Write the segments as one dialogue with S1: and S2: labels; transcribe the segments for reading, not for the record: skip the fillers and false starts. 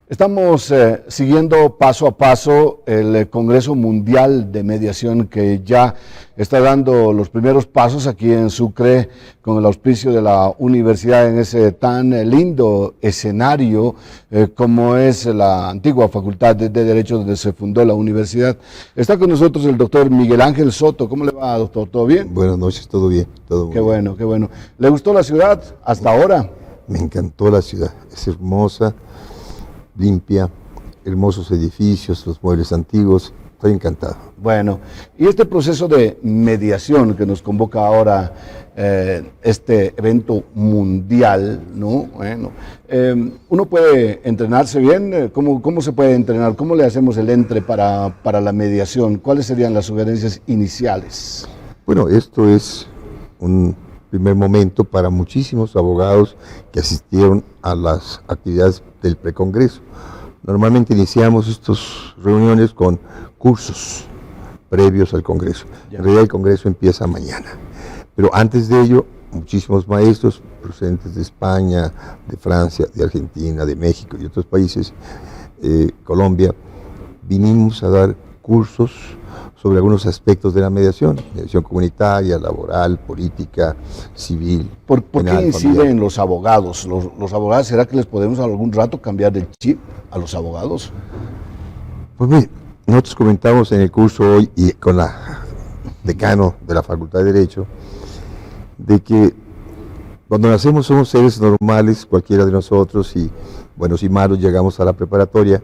S1: Estamos siguiendo paso a paso el Congreso Mundial de Mediación que ya está dando los primeros pasos aquí en Sucre con el auspicio de la universidad en ese tan lindo escenario como es la antigua Facultad de Derecho donde se fundó la universidad. Está con nosotros el doctor Miguel Ángel Soto. ¿Cómo le va, doctor? ¿Todo bien?
S2: Buenas noches, todo bien. Todo muy
S1: Qué
S2: bien.
S1: bueno, qué bueno. ¿Le gustó la ciudad hasta ahora?
S2: Me encantó la ciudad, es hermosa, limpia, hermosos edificios, los muebles antiguos, estoy encantado.
S1: Bueno, y este proceso de mediación que nos convoca ahora, este evento mundial, ¿no? Bueno, ¿uno puede entrenarse bien? ¿Cómo se puede entrenar? ¿Cómo le hacemos el entre para la mediación? ¿Cuáles serían las sugerencias iniciales?
S2: Bueno, esto es un primer momento para muchísimos abogados que asistieron a las actividades del precongreso. Normalmente iniciamos estas reuniones con cursos previos al Congreso. En realidad el Congreso empieza mañana. Pero antes de ello, muchísimos maestros procedentes de España, de Francia, de Argentina, de México y otros países, Colombia, vinimos a dar cursos sobre algunos aspectos de la mediación comunitaria, laboral, política, civil.
S1: ¿Por
S2: penal,
S1: qué inciden los abogados? ¿Los abogados, será que les podemos algún rato cambiar el chip a los abogados?
S2: Pues mire, nosotros comentamos en el curso hoy y con la decano de la Facultad de Derecho, de que cuando nacemos somos seres normales, cualquiera de nosotros, y buenos y malos llegamos a la preparatoria,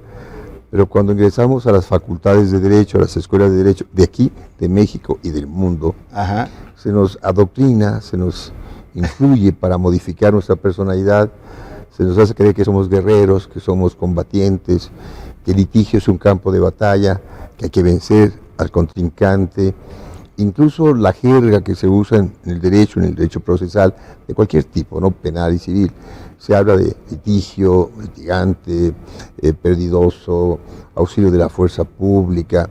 S2: pero cuando ingresamos a las facultades de Derecho, a las escuelas de Derecho, de aquí, de México y del mundo,
S1: Ajá.
S2: se nos adoctrina, se nos influye para modificar nuestra personalidad, se nos hace creer que somos guerreros, que somos combatientes, que el litigio es un campo de batalla, que hay que vencer al contrincante. Incluso la jerga que se usa en el derecho procesal, de cualquier tipo, ¿no? Penal y civil, se habla de litigio, litigante, perdidoso, auxilio de la fuerza pública.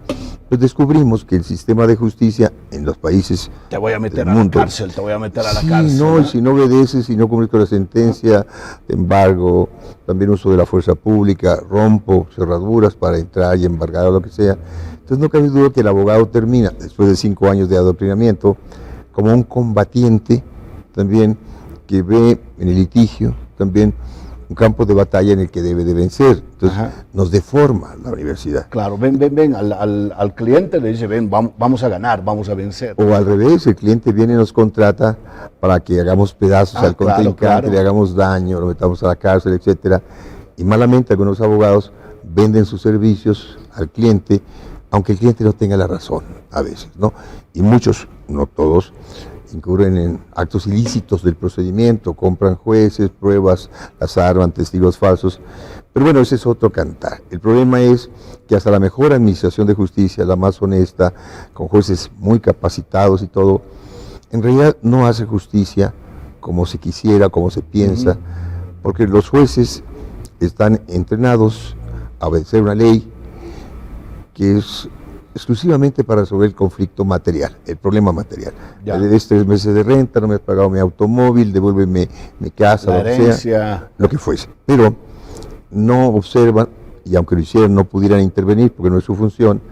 S2: Pues descubrimos que el sistema de justicia en los países
S1: Te voy a meter
S2: del
S1: a la
S2: mundo,
S1: cárcel, te voy a meter a la
S2: sí,
S1: cárcel.
S2: no, y si no obedeces, si no cumples con la sentencia de embargo, también uso de la fuerza pública, rompo cerraduras para entrar y embargar o lo que sea. Entonces no cabe duda que el abogado termina, después de 5 años de adoctrinamiento, como un combatiente también que ve en el litigio también un campo de batalla en el que debe de vencer. Entonces nos deforma la universidad.
S1: Claro, ven, al cliente le dice, ven, vamos a ganar, vamos a vencer.
S2: O al revés, el cliente viene y nos contrata para que hagamos pedazos al contrincante,
S1: claro.
S2: le hagamos daño, lo metamos a la cárcel, etcétera. Y malamente algunos abogados venden sus servicios al cliente, aunque el cliente no tenga la razón a veces, ¿no? Y muchos, no todos, incurren en actos ilícitos del procedimiento, compran jueces, pruebas, las arman, testigos falsos. Pero bueno, ese es otro cantar. El problema es que hasta la mejor administración de justicia, la más honesta, con jueces muy capacitados y todo, en realidad no hace justicia como se quisiera, como se piensa, porque los jueces están entrenados a obedecer una ley que es exclusivamente para resolver el conflicto material, el problema material. Me debes 3 meses de renta, no me has pagado mi automóvil, devuélveme mi casa,
S1: la
S2: lo que
S1: herencia,
S2: sea, lo que fuese. Pero no observan, y aunque lo hicieran no pudieran intervenir porque no es su función,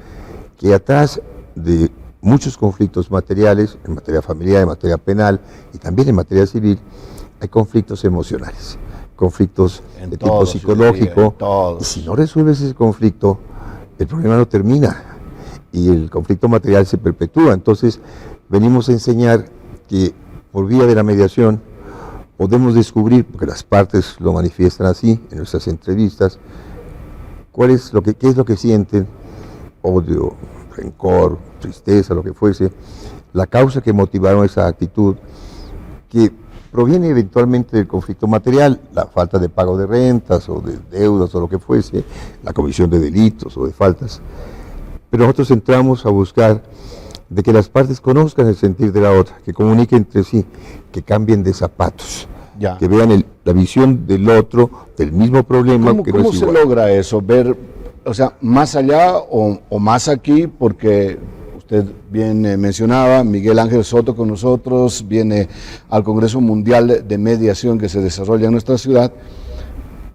S2: que atrás de muchos conflictos materiales, en materia familiar, en materia penal y también en materia civil, hay conflictos emocionales, conflictos de tipo psicológico, y si no resuelves ese conflicto, el problema no termina y el conflicto material se perpetúa. Entonces venimos a enseñar que por vía de la mediación podemos descubrir, porque las partes lo manifiestan así en nuestras entrevistas, qué es lo que sienten, odio, rencor, tristeza, lo que fuese, la causa que motivaron esa actitud, que proviene eventualmente del conflicto material, la falta de pago de rentas o de deudas o lo que fuese, la comisión de delitos o de faltas. Pero nosotros entramos a buscar de que las partes conozcan el sentir de la otra, que comuniquen entre sí, que cambien de zapatos, que vean la visión del otro, del mismo problema.
S1: ¿Cómo se logra eso? Ver, o sea, más allá o más aquí, porque usted bien mencionaba, Miguel Ángel Soto con nosotros, viene al Congreso Mundial de Mediación que se desarrolla en nuestra ciudad.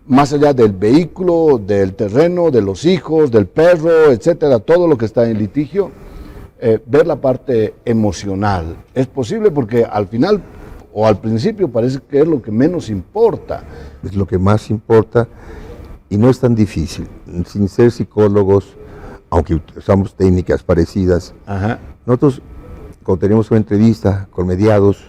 S1: más allá del vehículo, del terreno, de los hijos, del perro, etcétera, todo lo que está en litigio, ver la parte emocional. Es posible porque al final o al principio parece que es lo que menos importa.
S2: Es lo que más importa y no es tan difícil. Sin ser psicólogos, aunque usamos técnicas parecidas,
S1: Ajá.
S2: nosotros cuando tenemos una entrevista con mediados,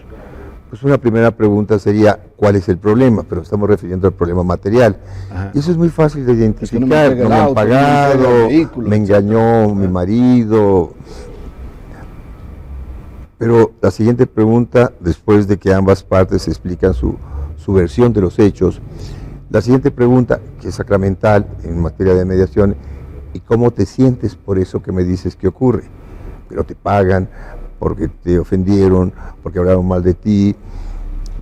S2: pues una primera pregunta sería ¿cuál es el problema? Pero estamos refiriendo al problema material.
S1: Ajá.
S2: Y eso es muy fácil de identificar.
S1: Es que no me entrega el
S2: no me han
S1: auto,
S2: pagado,
S1: no me entrega el vehículo,
S2: me engañó mi marido. Pero la siguiente pregunta, después de que ambas partes explican su versión de los hechos, la siguiente pregunta, que es sacramental en materia de mediación, ¿y cómo te sientes por eso que me dices que ocurre? Pero te pagan, porque te ofendieron, porque hablaron mal de ti,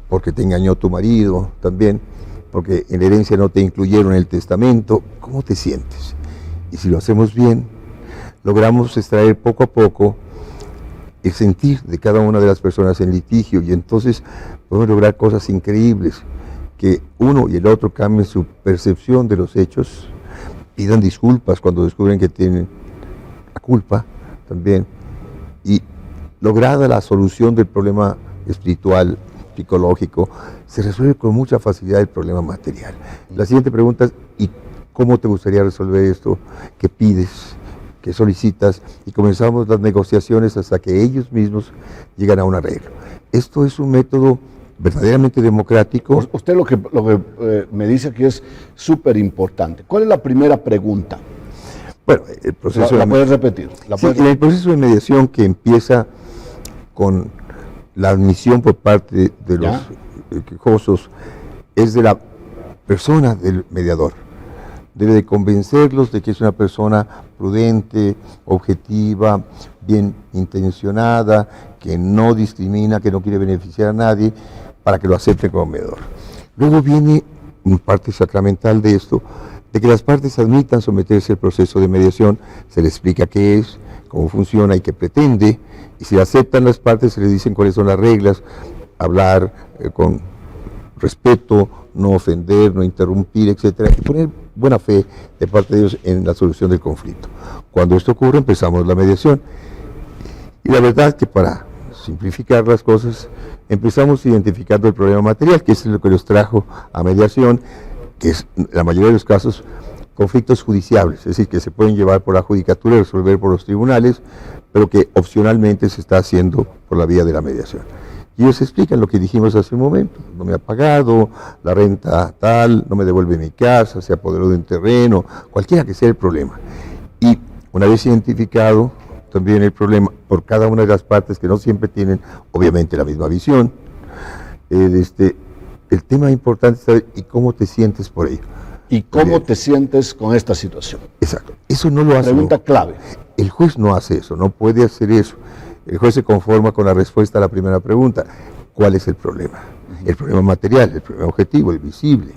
S2: porque te engañó tu marido también, porque en la herencia no te incluyeron en el testamento. ¿Cómo te sientes? Y si lo hacemos bien, logramos extraer poco a poco el sentir de cada una de las personas en litigio, y entonces podemos lograr cosas increíbles, que uno y el otro cambien su percepción de los hechos, pidan disculpas cuando descubren que tienen la culpa también, y lograda la solución del problema espiritual, psicológico, se resuelve con mucha facilidad el problema material. La siguiente pregunta es, ¿y cómo te gustaría resolver esto? ¿Qué pides? ¿Qué solicitas? Y comenzamos las negociaciones hasta que ellos mismos llegan a un arreglo. Esto es un método verdaderamente democrático.
S1: Usted lo que me dice aquí es súper importante. ¿Cuál es la primera pregunta?
S2: Bueno, el proceso
S1: ¿La puedes repetir?
S2: El proceso de mediación que empieza con la admisión por parte de los quejosos es de la persona del mediador. Debe de convencerlos de que es una persona prudente, objetiva, bien intencionada, que no discrimina, que no quiere beneficiar a nadie, para que lo acepten como mediador. Luego viene una parte sacramental de esto, de que las partes admitan someterse al proceso de mediación, se les explica qué es, cómo funciona y qué pretende, y si aceptan las partes se les dicen cuáles son las reglas, hablar con respeto, no ofender, no interrumpir, etcétera, y poner buena fe de parte de ellos en la solución del conflicto. Cuando esto ocurre empezamos la mediación, y la verdad que para simplificar las cosas empezamos identificando el problema material, que es lo que los trajo a mediación, que es en la mayoría de los casos conflictos judiciables, es decir, que se pueden llevar por la judicatura y resolver por los tribunales, pero que opcionalmente se está haciendo por la vía de la mediación. Y ellos explican lo que dijimos hace un momento: no me ha pagado, la renta tal, no me devuelve mi casa, se apoderó de un terreno, cualquiera que sea el problema. Y una vez identificado también el problema por cada una de las partes, que no siempre tienen obviamente la misma visión, el tema importante es saber, ¿y cómo te sientes por ello?
S1: ¿Y cómo te sientes con esta situación?
S2: Exacto, eso no lo hace.
S1: Pregunta clave.
S2: El juez no hace eso, no puede hacer eso. El juez se conforma con la respuesta a la primera pregunta: ¿cuál es el problema? El problema material, el problema objetivo, el visible.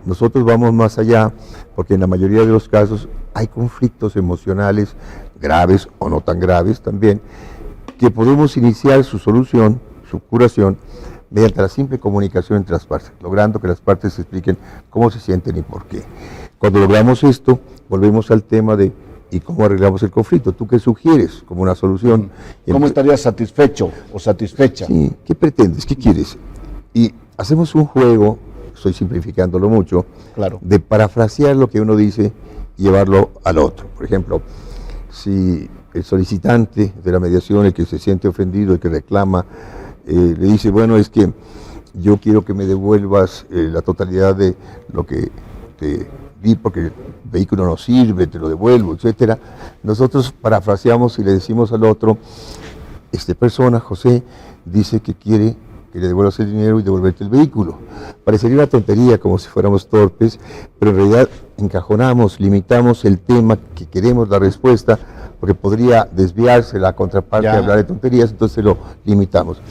S2: Nosotros vamos más allá, porque en la mayoría de los casos hay conflictos emocionales graves o no tan graves también, que podemos iniciar su solución, su curación, mediante la simple comunicación entre las partes, logrando que las partes expliquen cómo se sienten y por qué. Cuando logramos esto, volvemos al tema de ¿y cómo arreglamos el conflicto? ¿Tú qué sugieres como una solución?
S1: ¿Cómo estarías satisfecho o satisfecha?
S2: Sí, ¿qué pretendes? ¿Qué quieres? Y hacemos un juego, estoy simplificándolo mucho,
S1: Claro.
S2: de parafrasear lo que uno dice y llevarlo al otro. Por ejemplo, si el solicitante de la mediación, el que se siente ofendido, el que reclama, le dice, bueno, es que yo quiero que me devuelvas la totalidad de lo que te di porque el vehículo no sirve, te lo devuelvo, etcétera. Nosotros parafraseamos y le decimos al otro: esta persona, José, dice que quiere que le devuelvas el dinero y devolverte el vehículo. Parecería una tontería, como si fuéramos torpes, pero en realidad encajonamos, limitamos el tema que queremos, la respuesta, porque podría desviarse la contraparte a hablar de tonterías, entonces lo limitamos.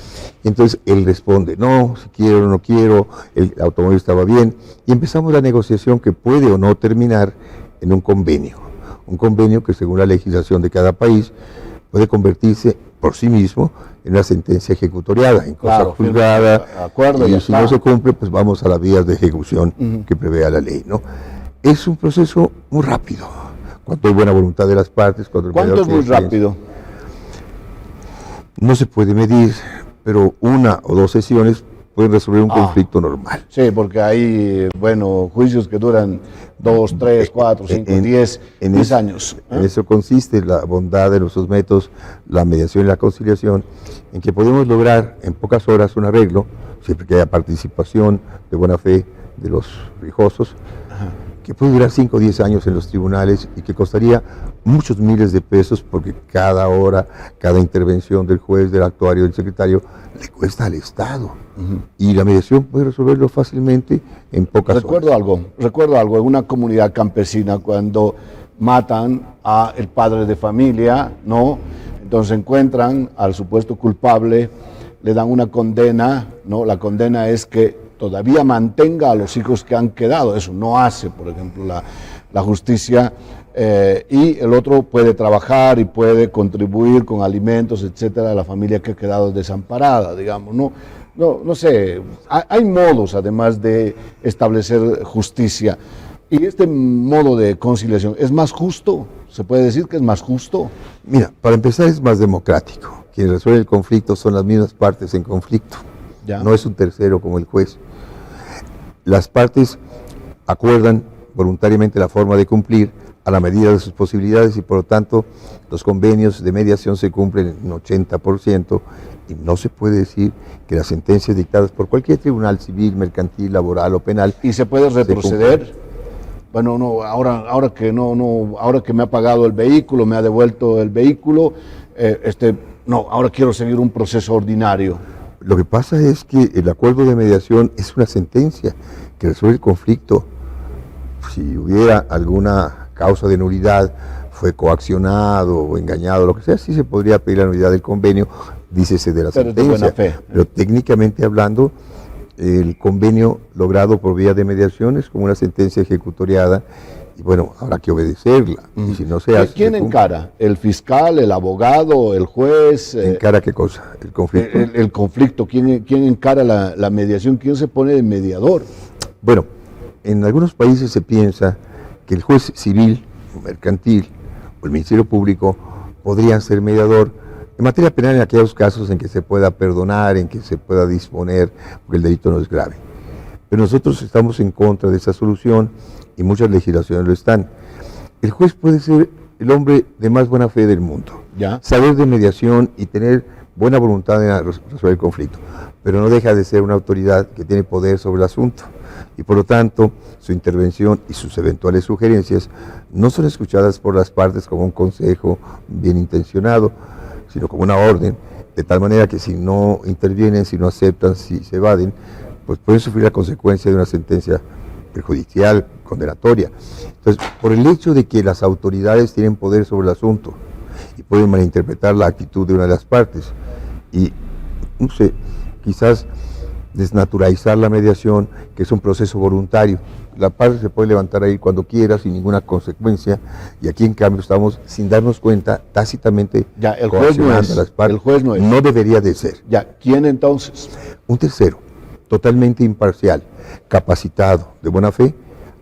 S2: Entonces él responde: no, si quiero o no quiero, el automóvil estaba bien, y empezamos la negociación que puede o no terminar en un convenio que según la legislación de cada país puede convertirse por sí mismo en una sentencia ejecutoriada, en cosa
S1: Claro,
S2: juzgada,
S1: acuerdo,
S2: y
S1: ya
S2: si
S1: está.
S2: no se cumple, pues vamos a las vías de ejecución que prevea la ley, ¿no? Es un proceso muy rápido, cuando hay buena voluntad de las partes. Cuando el
S1: ¿Cuánto es
S2: mediador
S1: muy
S2: tiene
S1: rápido?
S2: no se puede medir, pero 1 o 2 sesiones pueden resolver un conflicto normal.
S1: Sí, porque hay, bueno, juicios que duran 2, 3, 4, 5, 10 años.
S2: En eso consiste la bondad de nuestros métodos, la mediación y la conciliación, en que podemos lograr en pocas horas un arreglo, siempre que haya participación de buena fe de los rijosos, que puede durar 5 o 10 años en los tribunales y que costaría muchos miles de pesos, porque cada hora, cada intervención del juez, del actuario, del secretario, le cuesta al Estado. Y la mediación puede resolverlo fácilmente en pocas horas.
S1: Recuerdo algo, en una comunidad campesina, cuando matan a el padre de familia, ¿no? Entonces encuentran al supuesto culpable, le dan una condena, ¿no? La condena es que todavía mantenga a los hijos que han quedado. Eso no hace, por ejemplo, la justicia, y el otro puede trabajar y puede contribuir con alimentos, etcétera, a la familia que ha quedado desamparada, digamos, ¿no? No sé, hay modos además de establecer justicia. ¿Y este modo de conciliación es más justo? ¿Se puede decir que es más justo?
S2: Mira, para empezar es más democrático. Quien resuelve el conflicto son las mismas partes en conflicto.
S1: Ya.
S2: No es un tercero como el juez. Las partes acuerdan voluntariamente la forma de cumplir a la medida de sus posibilidades y por lo tanto los convenios de mediación se cumplen en un 80% y no se puede decir que las sentencias dictadas por cualquier tribunal civil, mercantil, laboral o penal...
S1: ¿Y se puede retroceder? Bueno, no, ahora que me ha pagado el vehículo, me ha devuelto el vehículo, ahora quiero seguir un proceso ordinario.
S2: Lo que pasa es que el acuerdo de mediación es una sentencia que resuelve el conflicto. Si hubiera alguna causa de nulidad, fue coaccionado o engañado, lo que sea, sí se podría pedir la nulidad del convenio, dícese de la sentencia.
S1: De buena fe.
S2: Pero técnicamente hablando, el convenio logrado por vía de mediación es como una sentencia ejecutoriada y bueno, habrá que obedecerla. Y si no se hace,
S1: ¿Quién encara? ¿El fiscal, el abogado, el juez?
S2: ¿Encara qué cosa? ¿El conflicto?
S1: El conflicto. ¿Quién encara la mediación? ¿Quién se pone de mediador?
S2: Bueno, en algunos países se piensa que el juez civil, mercantil o el Ministerio Público podrían ser mediador en materia penal en aquellos casos en que se pueda perdonar, en que se pueda disponer, porque el delito no es grave. Pero nosotros estamos en contra de esa solución y muchas legislaciones lo están. El juez puede ser el hombre de más buena fe del mundo,
S1: ¿Ya?
S2: saber de mediación y tener buena voluntad en resolver el conflicto, pero no deja de ser una autoridad que tiene poder sobre el asunto y por lo tanto su intervención y sus eventuales sugerencias no son escuchadas por las partes como un consejo bien intencionado, sino como una orden, de tal manera que si no intervienen, si no aceptan, si se evaden, pues pueden sufrir la consecuencia de una sentencia perjudicial, condenatoria. Entonces, por el hecho de que las autoridades tienen poder sobre el asunto y pueden malinterpretar la actitud de una de las partes y, no sé, quizás desnaturalizar la mediación, que es un proceso voluntario. La parte se puede levantar ahí cuando quiera, sin ninguna consecuencia, y aquí en cambio estamos, sin darnos cuenta, tácitamente
S1: Ya, el juez no es.
S2: a las partes.
S1: El juez no es.
S2: No debería de ser.
S1: Ya, ¿quién entonces?
S2: Un tercero, totalmente imparcial, capacitado, de buena fe,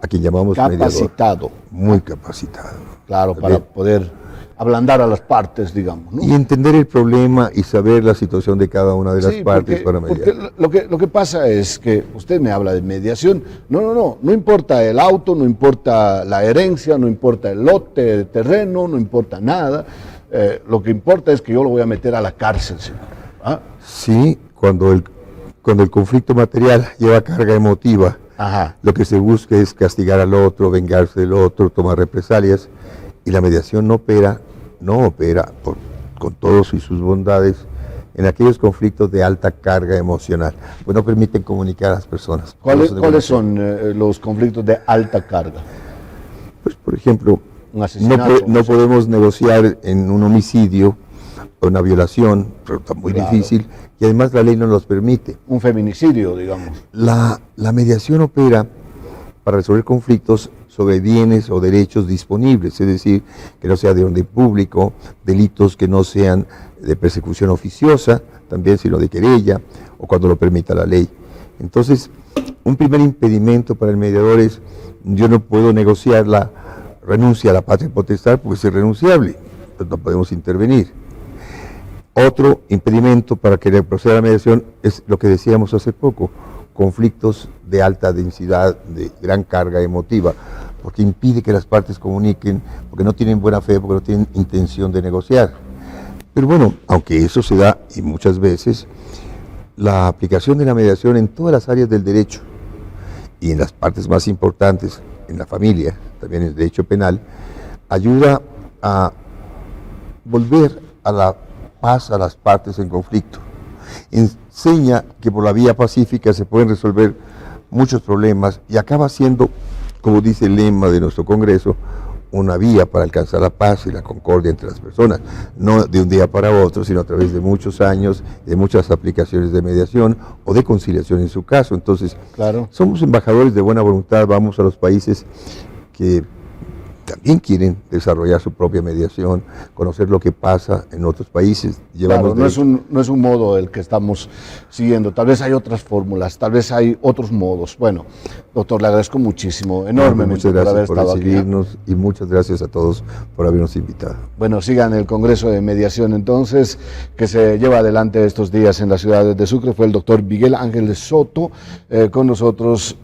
S2: a quien llamamos
S1: Capacitado.
S2: mediador. Muy capacitado.
S1: Claro, para poder ablandar a las partes, digamos, ¿no?
S2: Y entender el problema y saber la situación de cada una de las partes para mediar.
S1: Porque lo que pasa es que usted me habla de mediación. No importa el auto, no importa la herencia, no importa el lote, el terreno, no importa nada. Lo que importa es que yo lo voy a meter a la cárcel, señor. ¿Ah?
S2: Sí, cuando el conflicto material lleva carga emotiva,
S1: Ajá.
S2: lo que se busca es castigar al otro, vengarse del otro, tomar represalias, y la mediación no opera con todos y sus bondades en aquellos conflictos de alta carga emocional, pues no permiten comunicar a las personas.
S1: ¿Cuáles son los conflictos de alta carga?
S2: Pues, por ejemplo,
S1: Un asesinato.
S2: no podemos negociar en un homicidio o una violación, pero está muy
S1: Claro.
S2: difícil, y además la ley no los permite.
S1: Un feminicidio, digamos.
S2: La mediación opera para resolver conflictos sobre bienes o derechos disponibles, es decir, que no sea de orden público, delitos que no sean de persecución oficiosa, también sino de querella, o cuando lo permita la ley. Entonces, un primer impedimento para el mediador es: yo no puedo negociar la renuncia a la patria potestad porque es irrenunciable, entonces no podemos intervenir. Otro impedimento para que proceda la mediación es lo que decíamos hace poco: conflictos de alta densidad, de gran carga emotiva, porque impide que las partes comuniquen, porque no tienen buena fe, porque no tienen intención de negociar. Pero bueno, aunque eso se da, y muchas veces, la aplicación de la mediación en todas las áreas del derecho y en las partes más importantes, en la familia, también en el derecho penal, ayuda a volver a la paz a las partes en conflicto. Enseña que por la vía pacífica se pueden resolver muchos problemas y acaba siendo, como dice el lema de nuestro Congreso, una vía para alcanzar la paz y la concordia entre las personas, no de un día para otro, sino a través de muchos años, de muchas aplicaciones de mediación o de conciliación en su caso. Entonces,
S1: claro,
S2: somos embajadores de buena voluntad, vamos a los países que también quieren desarrollar su propia mediación, conocer lo que pasa en otros países.
S1: Claro, no es un modo el que estamos siguiendo, tal vez hay otras fórmulas, tal vez hay otros modos. Bueno, doctor, le agradezco muchísimo, enormemente,
S2: muchas gracias
S1: por haber estado
S2: recibirnos
S1: aquí.
S2: Y muchas gracias a todos por habernos invitado.
S1: Bueno, sigan el Congreso de Mediación entonces, que se lleva adelante estos días en la ciudad de Sucre. Fue el doctor Miguel Ángel Soto con nosotros.